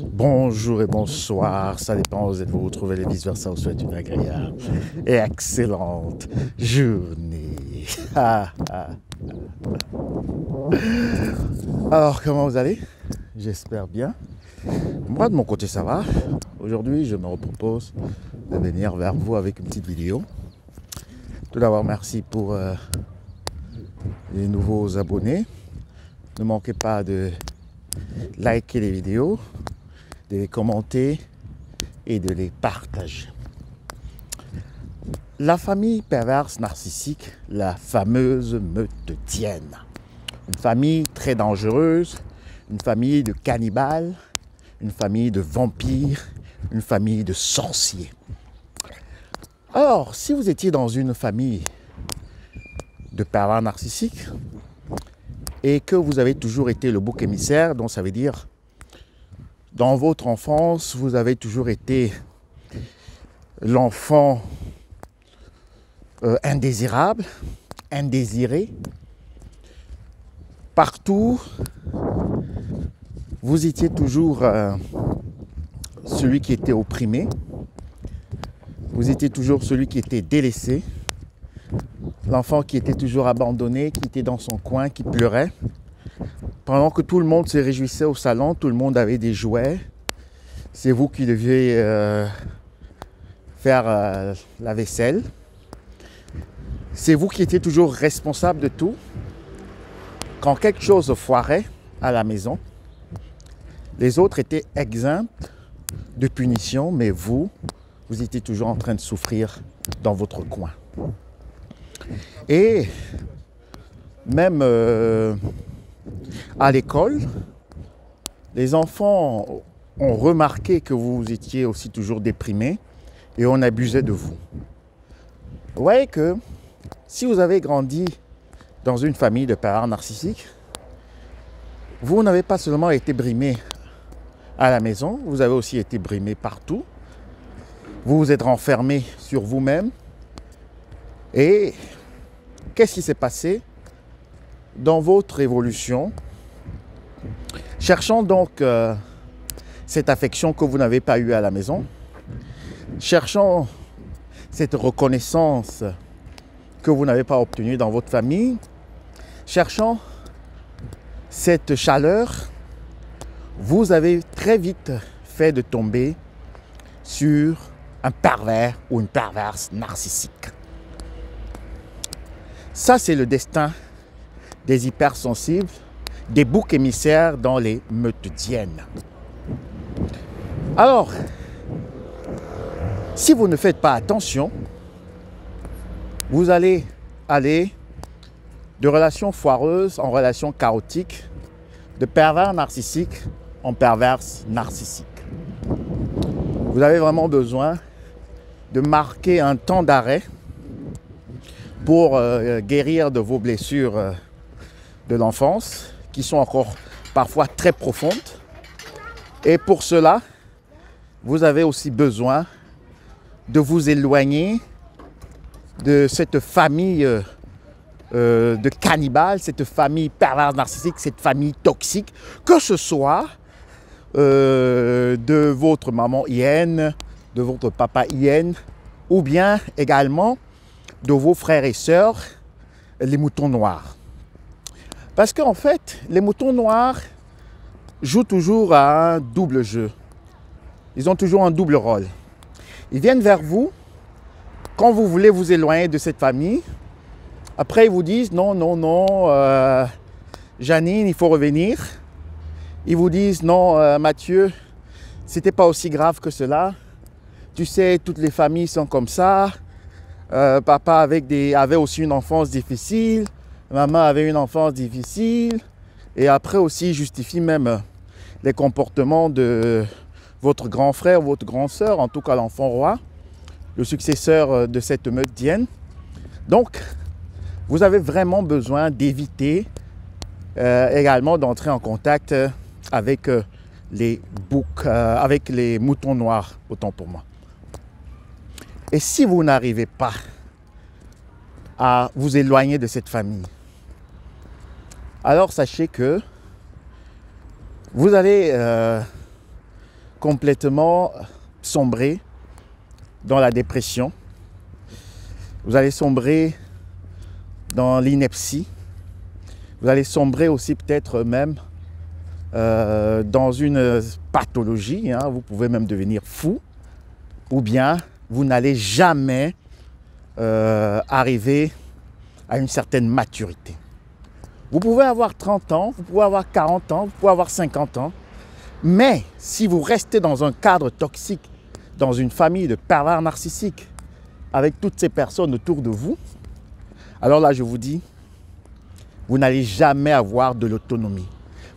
Bonjour et bonsoir, ça dépend où vous êtes, vous retrouvez les vice-versa, vous souhaite une agréable et excellente journée. Alors, comment vous allez? J'espère bien. Moi, de mon côté, ça va. Aujourd'hui, je me propose de venir vers vous avec une petite vidéo. Tout d'abord, merci pour les nouveaux abonnés. Ne manquez pas de liker les vidéos, de les commenter et de les partager. La famille perverse narcissique, la fameuse meutetienne. Une famille très dangereuse, une famille de cannibales, une famille de vampires, une famille de sorciers. Alors, si vous étiez dans une famille de pervers narcissiques et que vous avez toujours été le bouc émissaire, donc ça veut dire dans votre enfance, vous avez toujours été l'enfant indésirable, indésiré. Partout, vous étiez toujours celui qui était opprimé. Vous étiez toujours celui qui était délaissé. L'enfant qui était toujours abandonné, qui était dans son coin, qui pleurait. Pendant que tout le monde se réjouissait au salon, tout le monde avait des jouets. C'est vous qui deviez faire la vaisselle. C'est vous qui étiez toujours responsable de tout. Quand quelque chose foirait à la maison, les autres étaient exempts de punition, mais vous étiez toujours en train de souffrir dans votre coin. Et même à l'école, les enfants ont remarqué que vous étiez aussi toujours déprimé et on abusait de vous. Vous voyez que si vous avez grandi dans une famille de parents narcissiques, vous n'avez pas seulement été brimé à la maison, vous avez aussi été brimé partout. Vous vous êtes renfermé sur vous-même. Et qu'est-ce qui s'est passé dans votre évolution? Cherchant donc cette affection que vous n'avez pas eue à la maison, cherchant cette reconnaissance que vous n'avez pas obtenue dans votre famille, cherchant cette chaleur, vous avez très vite fait de tomber sur un pervers ou une perverse narcissique. Ça, c'est le destin des hypersensibles, des boucs émissaires dans les meutetiennes. Alors, si vous ne faites pas attention, vous allez aller de relations foireuses en relations chaotiques, de pervers narcissiques en perverses narcissiques. Vous avez vraiment besoin de marquer un temps d'arrêt pour guérir de vos blessures de l'enfance, qui sont encore parfois très profondes. Et pour cela, vous avez aussi besoin de vous éloigner de cette famille de cannibales, cette famille perverse narcissique, cette famille toxique, que ce soit de votre maman hyène, de votre papa hyène, ou bien également de vos frères et sœurs, les moutons noirs. Parce qu'en fait, les moutons noirs jouent toujours à un double jeu. Ils ont toujours un double rôle. Ils viennent vers vous quand vous voulez vous éloigner de cette famille. Après, ils vous disent non, non, non, Janine, il faut revenir. Ils vous disent non, Mathieu, c'était pas aussi grave que cela. Tu sais, toutes les familles sont comme ça. Papa avait aussi une enfance difficile. Maman avait une enfance difficile. Et après aussi, justifie même les comportements de votre grand frère, votre grande sœur, en tout cas l'enfant roi, le successeur de cette meutetienne. Donc, vous avez vraiment besoin d'éviter également d'entrer en contact avec les boucs, avec les moutons noirs, autant pour moi. Et si vous n'arrivez pas à vous éloigner de cette famille, alors sachez que vous allez complètement sombrer dans la dépression. Vous allez sombrer dans l'ineptie. Vous allez sombrer aussi peut-être même dans une pathologie. Hein. Vous pouvez même devenir fou. Ou bien vous n'allez jamais arriver à une certaine maturité. Vous pouvez avoir 30 ans, vous pouvez avoir 40 ans, vous pouvez avoir 50 ans. Mais si vous restez dans un cadre toxique, dans une famille de pervers narcissiques, avec toutes ces personnes autour de vous, alors là, je vous dis, vous n'allez jamais avoir de l'autonomie.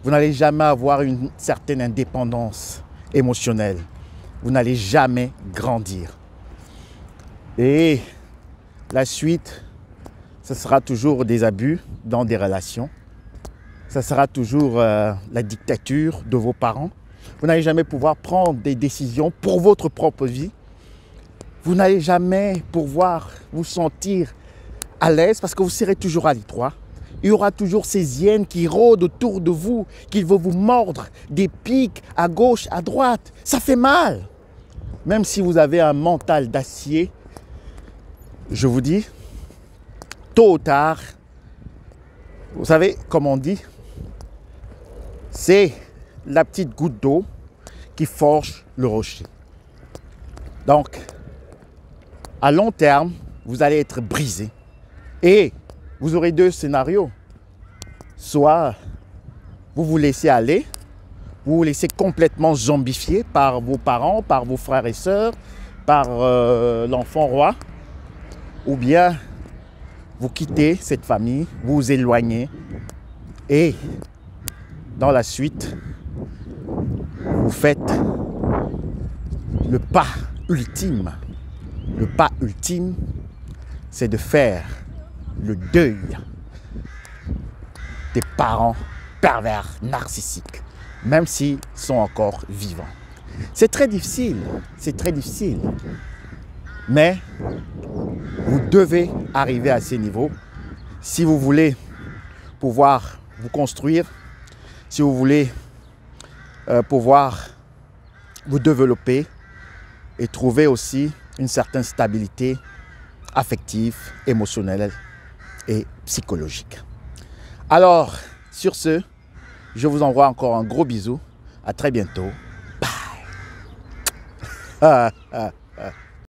Vous n'allez jamais avoir une certaine indépendance émotionnelle. Vous n'allez jamais grandir. Et la suite, ce sera toujours des abus dans des relations. Ce sera toujours la dictature de vos parents. Vous n'allez jamais pouvoir prendre des décisions pour votre propre vie. Vous n'allez jamais pouvoir vous sentir à l'aise parce que vous serez toujours à l'étroit. Il y aura toujours ces hyènes qui rôdent autour de vous, qui vont vous mordre, des pics à gauche, à droite. Ça fait mal. Même si vous avez un mental d'acier, je vous dis, tôt ou tard, vous savez, comme on dit, c'est la petite goutte d'eau qui forge le rocher. Donc, à long terme, vous allez être brisé. Et vous aurez deux scénarios. Soit vous vous laissez aller, vous vous laissez complètement zombifier par vos parents, par vos frères et sœurs, par l'enfant roi, ou bien vous quittez cette famille, vous vous éloignez et dans la suite, vous faites le pas ultime. Le pas ultime, c'est de faire le deuil des parents pervers narcissiques, même s'ils sont encore vivants. C'est très difficile, mais vous devez arriver à ces niveaux si vous voulez pouvoir vous construire, si vous voulez pouvoir vous développer et trouver aussi une certaine stabilité affective, émotionnelle et psychologique. Alors, sur ce, je vous envoie encore un gros bisou. À très bientôt. Bye.